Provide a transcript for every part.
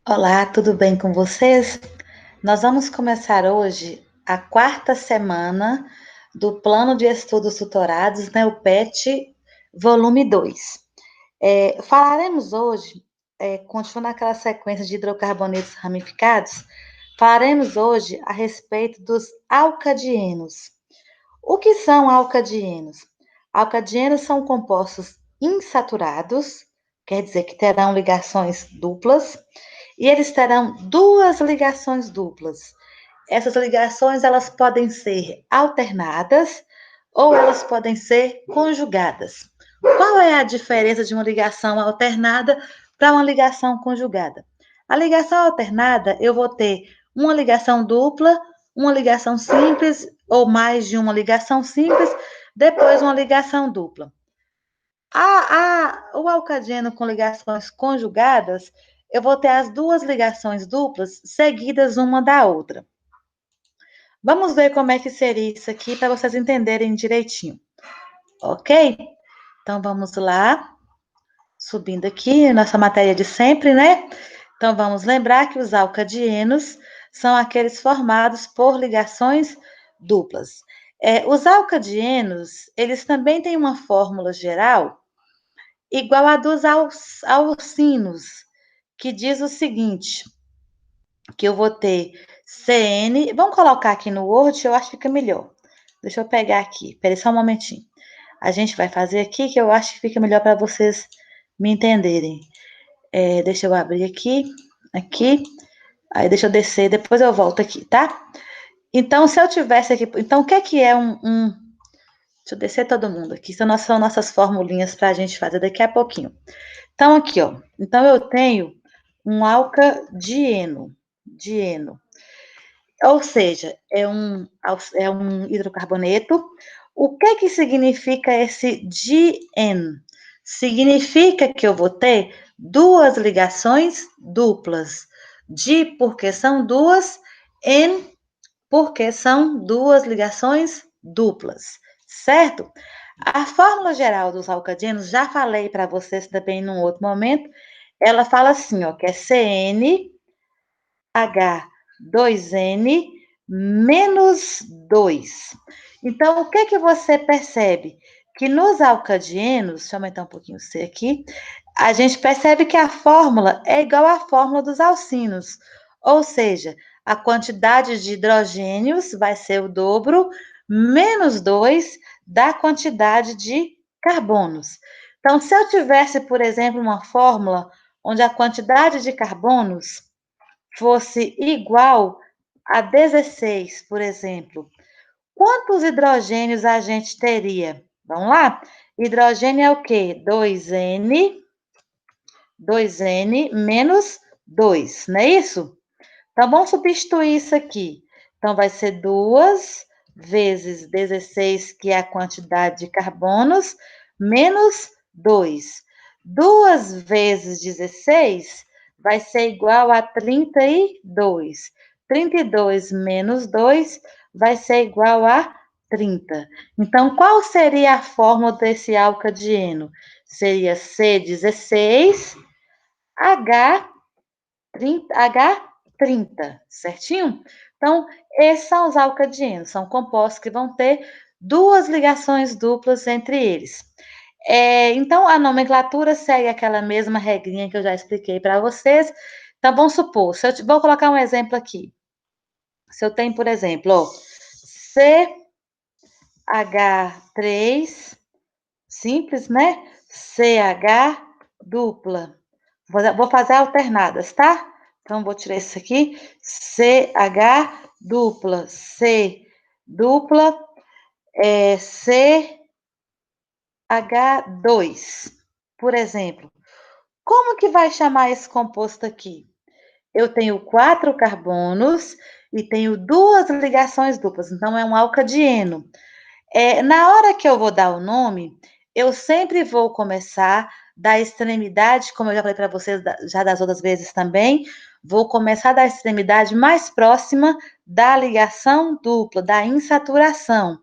Olá, tudo bem com vocês? Nós vamos começar hoje a quarta semana do Plano de Estudos Tutorados, né, o PET, volume 2. Falaremos hoje, continuando aquela sequência de hidrocarbonetos ramificados, falaremos hoje a respeito dos alcadienos. O que são alcadienos? Alcadienos são compostos insaturados, quer dizer que terão ligações duplas, e eles terão duas ligações duplas. Essas ligações elas podem ser alternadas ou elas podem ser conjugadas. Qual é a diferença de uma ligação alternada para uma ligação conjugada? A ligação alternada, eu vou ter uma ligação dupla, uma ligação simples ou mais de uma ligação simples, depois uma ligação dupla. O alcadieno com ligações conjugadas, eu vou ter as duas ligações duplas seguidas uma da outra. Vamos ver como é que seria isso aqui para vocês entenderem direitinho, ok? Então vamos lá, subindo aqui, nossa matéria de sempre, né? Então vamos lembrar que os alcadienos são aqueles formados por ligações duplas. Os alcadienos, eles também têm uma fórmula geral igual a dos alcinos, que diz o seguinte, que eu vou ter CN, vamos colocar aqui no Word, eu acho que fica melhor. Deixa eu pegar aqui, peraí só um momentinho. A gente vai fazer aqui, que eu acho que fica melhor para vocês me entenderem. Deixa eu abrir aqui, aí deixa eu descer, depois eu volto aqui, tá? Então, se eu tivesse aqui, então o que é deixa eu descer todo mundo aqui, são nossas formulinhas para a gente fazer daqui a pouquinho. Então, aqui, ó. Então, eu tenho um alcadieno, dieno. Ou seja, é um hidrocarboneto. O que significa esse dien? Significa que eu vou ter duas ligações duplas. Di, porque são duas, en, porque são duas ligações duplas, certo? A fórmula geral dos alcadienos, já falei para vocês também num outro momento, ela fala assim, ó, que é CnH2n menos 2. Então, o que você percebe? Que nos alcadienos, deixa eu aumentar um pouquinho o C aqui, a gente percebe que a fórmula é igual à fórmula dos alcinos, ou seja, a quantidade de hidrogênios vai ser o dobro menos 2 da quantidade de carbonos. Então, se eu tivesse, por exemplo, uma fórmula onde a quantidade de carbonos fosse igual a 16, por exemplo, quantos hidrogênios a gente teria? Vamos lá? Hidrogênio é o quê? 2N menos 2, não é isso? Então, vamos substituir isso aqui. Então, vai ser 2 vezes 16, que é a quantidade de carbonos, menos 2. 2 vezes 16 vai ser igual a 32. 32 menos 2 vai ser igual a 30. Então, qual seria a fórmula desse alcadieno? Seria C16, H30, certinho? Então, esses são os alcadienos, são compostos que vão ter duas ligações duplas entre eles. Então, a nomenclatura segue aquela mesma regrinha que eu já expliquei para vocês. Então, vamos supor, vou colocar um exemplo aqui. Se eu tenho, por exemplo, ó, CH3, simples, né? CH dupla. Vou fazer alternadas, tá? Então, vou tirar isso aqui. CH dupla, C dupla, CH2, por exemplo. Como que vai chamar esse composto aqui? Eu tenho 4 carbonos e tenho duas ligações duplas, então é um alcadieno. Na hora que eu vou dar o nome, eu sempre vou começar da extremidade, como eu já falei para vocês já das outras vezes também, vou começar da extremidade mais próxima da ligação dupla, da insaturação.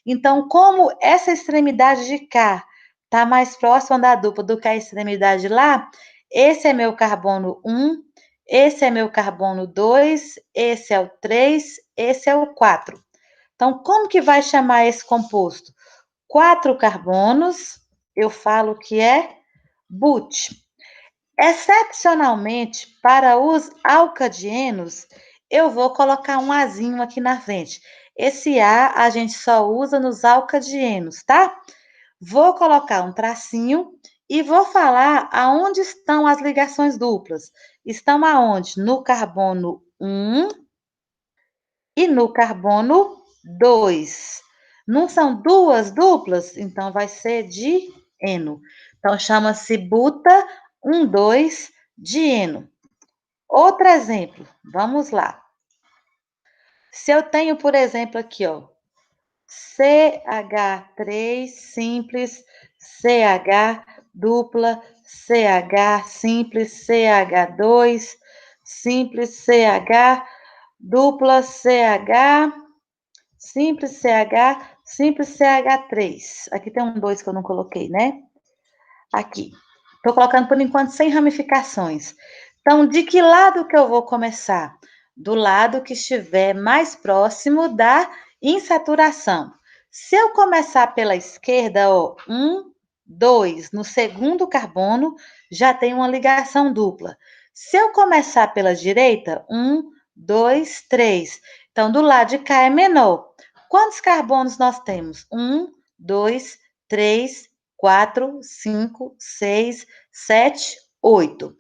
Então, como essa extremidade de cá está mais próxima da dupla do que a extremidade lá, esse é meu carbono 1, esse é meu carbono 2, esse é o 3, esse é o 4. Então, como que vai chamar esse composto? 4 carbonos, eu falo que é but. Excepcionalmente, para os alcadienos, eu vou colocar um azinho aqui na frente. Esse A gente só usa nos alcadienos, tá? Vou colocar um tracinho e vou falar aonde estão as ligações duplas. Estão aonde? No carbono 1 e no carbono 2. Não são duas duplas? Então vai ser dieno. Então chama-se buta 1,2-dieno. Outro exemplo, vamos lá. Se eu tenho, por exemplo, aqui, ó, CH3 simples, CH dupla, CH simples, CH2 simples, CH dupla, CH simples, CH simples, CH3. Aqui tem um 2 que eu não coloquei, né? Aqui. Estou colocando por enquanto sem ramificações. Então, de que lado que eu vou começar? Do lado que estiver mais próximo da insaturação. Se eu começar pela esquerda, ó, 1, 2, no segundo carbono, já tem uma ligação dupla. Se eu começar pela direita, 1, 2, 3. Então, do lado de cá é menor. Quantos carbonos nós temos? 1, 2, 3, 4, 5, 6, 7, 8.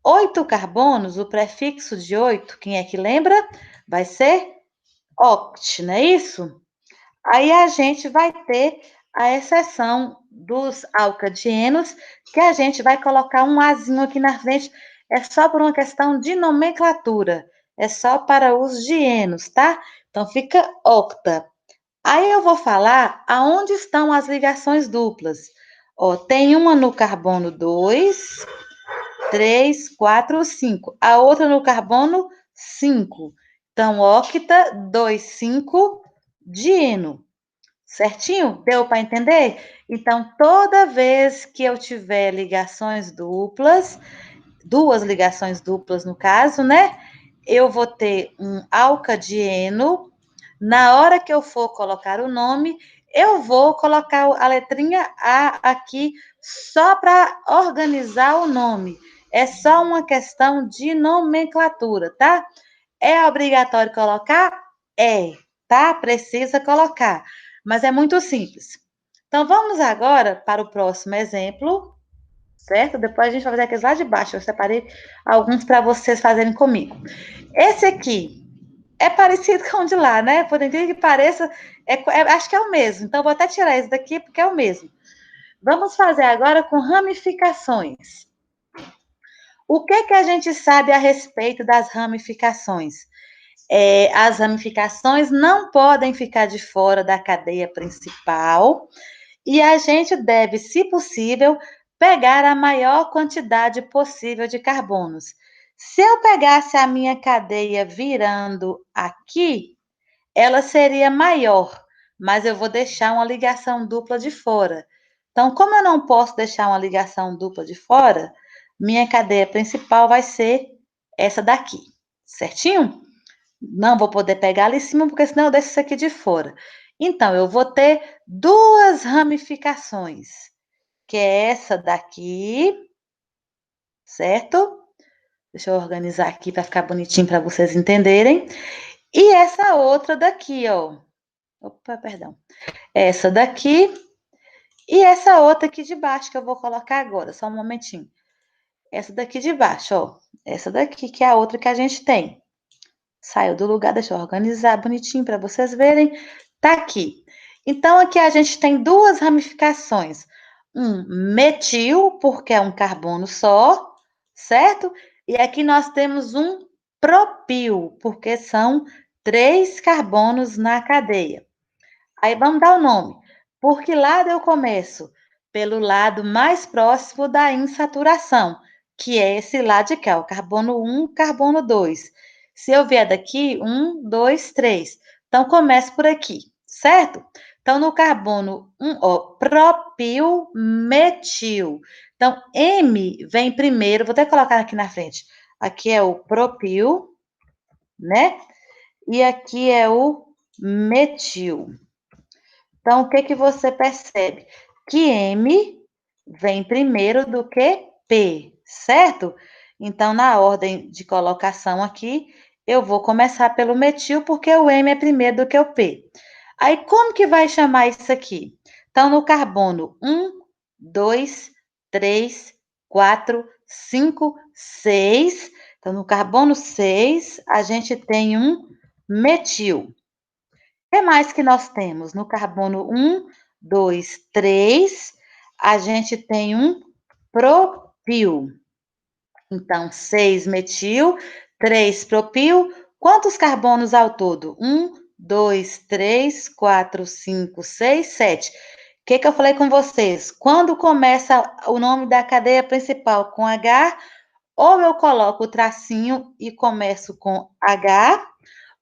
8 carbonos, o prefixo de 8, quem é que lembra? Vai ser oct, não é isso? Aí a gente vai ter a exceção dos alcadienos, que a gente vai colocar um azinho aqui na frente, é só por uma questão de nomenclatura, é só para os dienos, tá? Então fica octa. Aí eu vou falar aonde estão as ligações duplas. Ó, tem uma no carbono 2, 3, 4, 5. A outra no carbono 5. Então, octa, 2, 5, dieno. Certinho? Deu para entender? Então, toda vez que eu tiver ligações duplas, duas ligações duplas no caso, né? Eu vou ter um alcadieno. Na hora que eu for colocar o nome, eu vou colocar a letrinha A aqui só para organizar o nome. É só uma questão de nomenclatura, tá? É obrigatório colocar? É, tá? Precisa colocar. Mas é muito simples. Então, vamos agora para o próximo exemplo, certo? Depois a gente vai fazer aqueles lá de baixo. Eu separei alguns para vocês fazerem comigo. Esse aqui é parecido com o de lá, né? Por incrível que pareça, acho que é o mesmo. Então, vou até tirar esse daqui porque é o mesmo. Vamos fazer agora com ramificações. O que que a gente sabe a respeito das ramificações? As ramificações não podem ficar de fora da cadeia principal e a gente deve, se possível, pegar a maior quantidade possível de carbonos. Se eu pegasse a minha cadeia virando aqui, ela seria maior, mas eu vou deixar uma ligação dupla de fora. Então, como eu não posso deixar uma ligação dupla de fora, minha cadeia principal vai ser essa daqui, certinho? Não vou poder pegar ali em cima, porque senão eu deixo isso aqui de fora. Então, eu vou ter duas ramificações, que é essa daqui, certo? Deixa eu organizar aqui para ficar bonitinho para vocês entenderem. E essa outra daqui, ó. Opa, perdão. Essa daqui e essa outra aqui de baixo que eu vou colocar agora, só um momentinho. Essa daqui de baixo, ó. Essa daqui que é a outra que a gente tem. Saiu do lugar, deixa eu organizar bonitinho para vocês verem. Tá aqui. Então, aqui a gente tem duas ramificações. Um metil, porque é um carbono só, certo? E aqui nós temos um propil, porque são 3 carbonos na cadeia. Aí vamos dar o nome. Por que lado eu começo? Pelo lado mais próximo da insaturação, que é esse lado de cá, o carbono 1, carbono 2. Se eu vier daqui, 1, 2, 3. Então, começo por aqui, certo? Então, no carbono 1, ó, propilmetil. Então, M vem primeiro, vou até colocar aqui na frente. Aqui é o propil, né? E aqui é o metil. Então, o que que você percebe? Que M vem primeiro do que P, certo? Então, na ordem de colocação aqui, eu vou começar pelo metil, porque o M é primeiro do que o P. Aí, como que vai chamar isso aqui? Então, no carbono 1, 2, 3, 4, 5, 6. Então, no carbono 6, a gente tem um metil. O que mais que nós temos? No carbono 1, 2, 3, a gente tem um propil. Então, 6 metil, 3 propil. Quantos carbonos ao todo? 1, 2, 3, 4, 5, 6, 7. O que eu falei com vocês? Quando começa o nome da cadeia principal com H, ou eu coloco o tracinho e começo com H,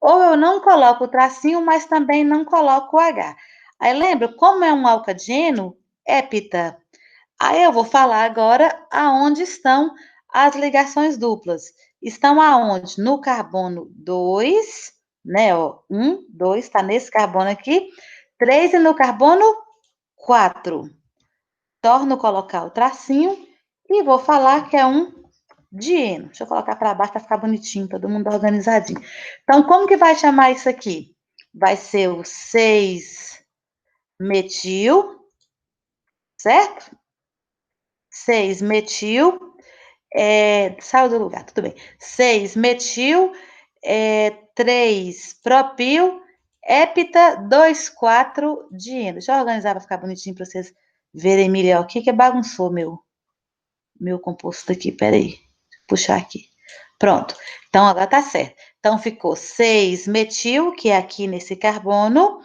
ou eu não coloco o tracinho, mas também não coloco o H. Aí lembra, como é um alcadino, hépita. Aí eu vou falar agora aonde estão as ligações duplas. Estão aonde? No carbono 2, né? Ó, 1, 2, está nesse carbono aqui. 3 e no carbono 4. Torno a colocar o tracinho e vou falar que é um dieno. Deixa eu colocar para baixo para ficar bonitinho, todo mundo organizadinho. Então, como que vai chamar isso aqui? Vai ser o 6-metil, certo? 6-metil, saiu do lugar, tudo bem. 6-metil, 3-propil, hépita, 2,4-dieno. Deixa eu organizar para ficar bonitinho para vocês verem melhor. O que bagunçou meu composto aqui? Peraí, puxar aqui. Pronto. Então, agora tá certo. Então, ficou 6-metil, que é aqui nesse carbono,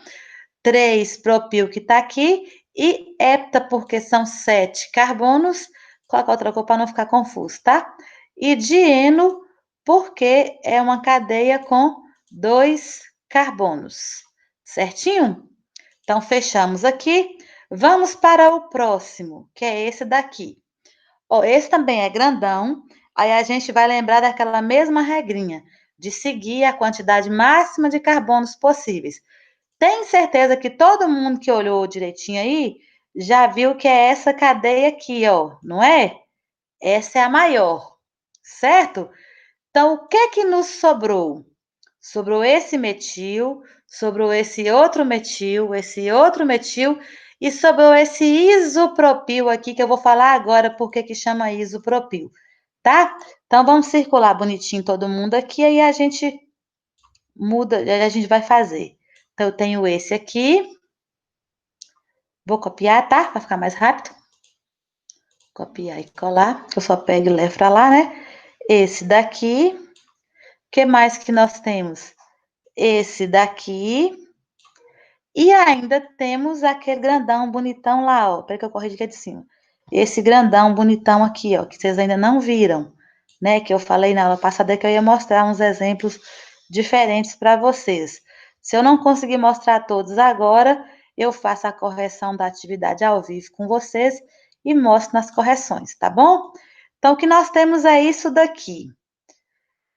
3-propil, que tá aqui, e hepta, porque são 7 carbonos. Coloca outra cor para não ficar confuso, tá? E dieno, porque é uma cadeia com 2 carbonos. Certinho? Então, fechamos aqui. Vamos para o próximo, que é esse daqui. Ó, esse também é grandão, aí a gente vai lembrar daquela mesma regrinha, de seguir a quantidade máxima de carbonos possíveis. Tem certeza que todo mundo que olhou direitinho aí já viu que é essa cadeia aqui, ó, não é? Essa é a maior, certo? Então, o que que nos sobrou? Sobrou esse metil, sobrou esse outro metil e sobrou esse isopropil aqui, que eu vou falar agora porque que chama isopropil, tá? Então, vamos circular bonitinho todo mundo aqui, aí a gente muda, a gente vai fazer. Então, eu tenho esse aqui, vou copiar, tá? Para ficar mais rápido. Copiar e colar, que eu só pego e levo para lá, né? Esse daqui, o que mais que nós temos? Esse daqui. E ainda temos aquele grandão bonitão lá, ó. Peraí que eu corrigi aqui de cima. Esse grandão bonitão aqui, ó, que vocês ainda não viram, né? Que eu falei na aula passada que eu ia mostrar uns exemplos diferentes para vocês. Se eu não conseguir mostrar todos agora, eu faço a correção da atividade ao vivo com vocês e mostro nas correções, tá bom? Então, o que nós temos é isso daqui.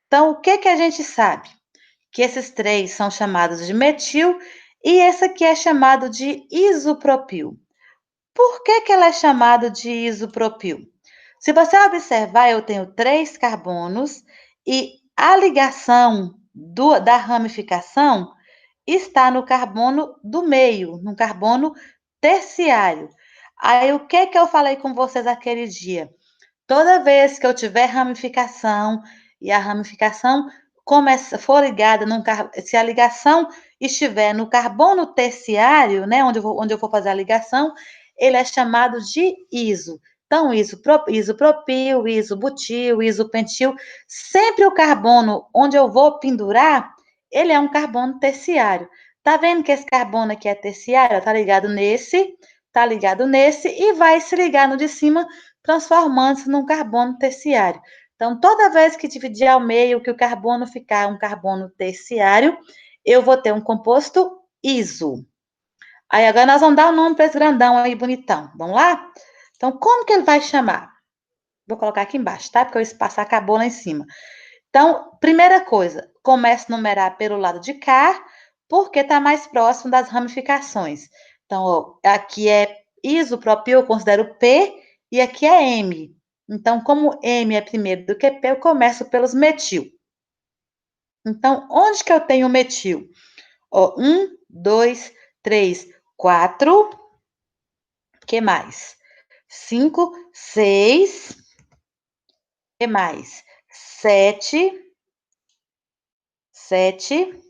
Então, o que que a gente sabe? Que esses três são chamados de metil e esse aqui é chamado de isopropil. Por que que ela é chamada de isopropil? Se você observar, eu tenho 3 carbonos e a ligação da ramificação está no carbono do meio, no carbono terciário. Aí, o que que eu falei com vocês aquele dia? Toda vez que eu tiver ramificação e a ramificação for ligada se a ligação estiver no carbono terciário, né, onde eu vou fazer a ligação, ele é chamado de iso. Então, isopropil, isobutil, isopentil, sempre o carbono onde eu vou pendurar, ele é um carbono terciário. Tá vendo que esse carbono aqui é terciário? Tá ligado nesse e vai se ligar no de cima, transformando-se num carbono terciário. Então, toda vez que dividir ao meio, que o carbono ficar um carbono terciário, eu vou ter um composto iso. Aí, agora nós vamos dar o nome para esse grandão aí, bonitão. Vamos lá? Então, como que ele vai chamar? Vou colocar aqui embaixo, tá? Porque o espaço acabou lá em cima. Então, primeira coisa, começo a numerar pelo lado de cá, porque está mais próximo das ramificações. Então, ó, aqui é isopropil, eu considero P, e aqui é M. Então, como M é primeiro do que P, eu começo pelos metil. Então, onde que eu tenho metil? Ó, 1, 2, 3, 4. O que mais? 5, 6. O que mais? 7. 7.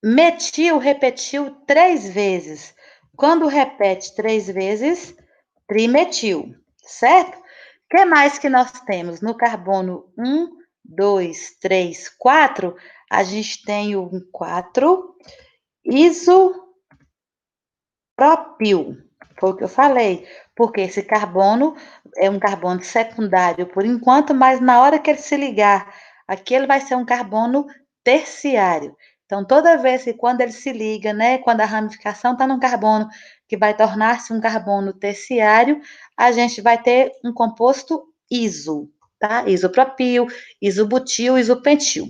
Metil repetiu 3 vezes. Quando repete 3 vezes, trimetil, certo? O que mais que nós temos? No carbono 1, 2, 3, 4, a gente tem o 4, isopropil. Foi o que eu falei, porque esse carbono é um carbono secundário por enquanto, mas na hora que ele se ligar, aqui ele vai ser um carbono terciário. Então, toda vez que quando ele se liga, né, quando a ramificação está num carbono que vai tornar-se um carbono terciário, a gente vai ter um composto iso, tá? Isopropil, isobutil, isopentil.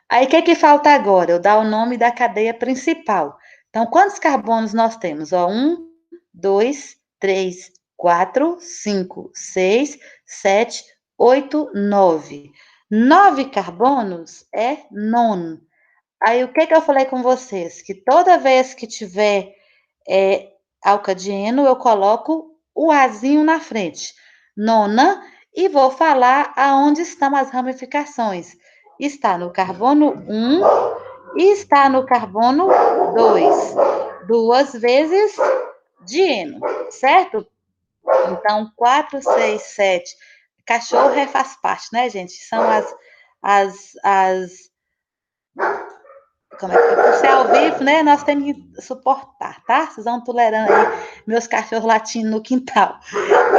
Aí, o que falta agora? Eu dar o nome da cadeia principal. Então, quantos carbonos nós temos? Ó, 1, 2, 3, 4, 5, 6, 7, 8, 9. 9 carbonos é non. Aí, o que eu falei com vocês? Que toda vez que tiver alcadieno, eu coloco o azinho na frente. Nona, e vou falar aonde estão as ramificações. Está no carbono 1 e está no carbono 2. 2 vezes dieno, certo? Então, 4, 6, 7. Cachorro faz parte, né, gente? São as como é que por ser ao vivo, né? Nós temos que suportar, tá? Vocês vão tolerando aí meus cachorros latindo no quintal.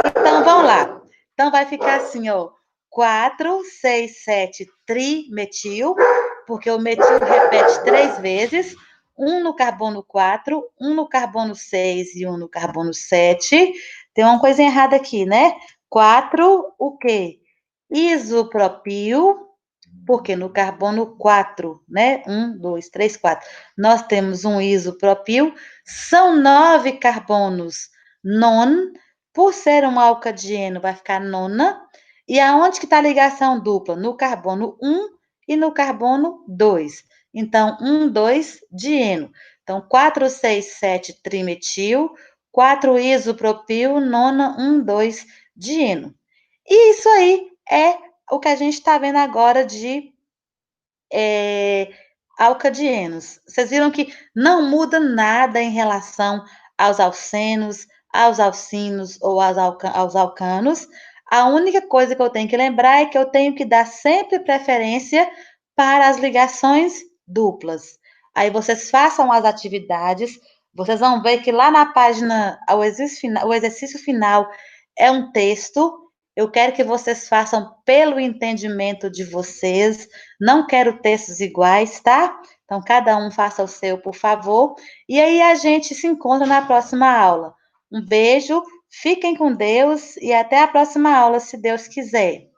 Então, vamos lá. Então, vai ficar assim, ó. 4, 6, 7, trimetil, porque o metil repete 3 vezes. Um no carbono 4, um no carbono 6 e um no carbono 7. Tem uma coisa errada aqui, né? 4, o quê? Isopropil, porque no carbono 4, né? 1, 2, 3, 4. Nós temos um isopropil, são 9 carbonos non, por ser um alcadieno, vai ficar nona. E aonde que está a ligação dupla? No carbono 1 e no carbono 2. Então, 1, 2, dieno. Então, 4, 6, 7, trimetil, 4 isopropil, nona, 1, 2, dieno. E isso aí é o que a gente está vendo agora de alcadienos. Vocês viram que não muda nada em relação aos alcenos, aos alcinos ou aos alcanos. A única coisa que eu tenho que lembrar é que eu tenho que dar sempre preferência para as ligações duplas. Aí vocês façam as atividades, vocês vão ver que lá na página, o exercício final é um texto. Eu quero que vocês façam pelo entendimento de vocês. Não quero textos iguais, tá? Então, cada um faça o seu, por favor. E aí a gente se encontra na próxima aula. Um beijo, fiquem com Deus e até a próxima aula, se Deus quiser.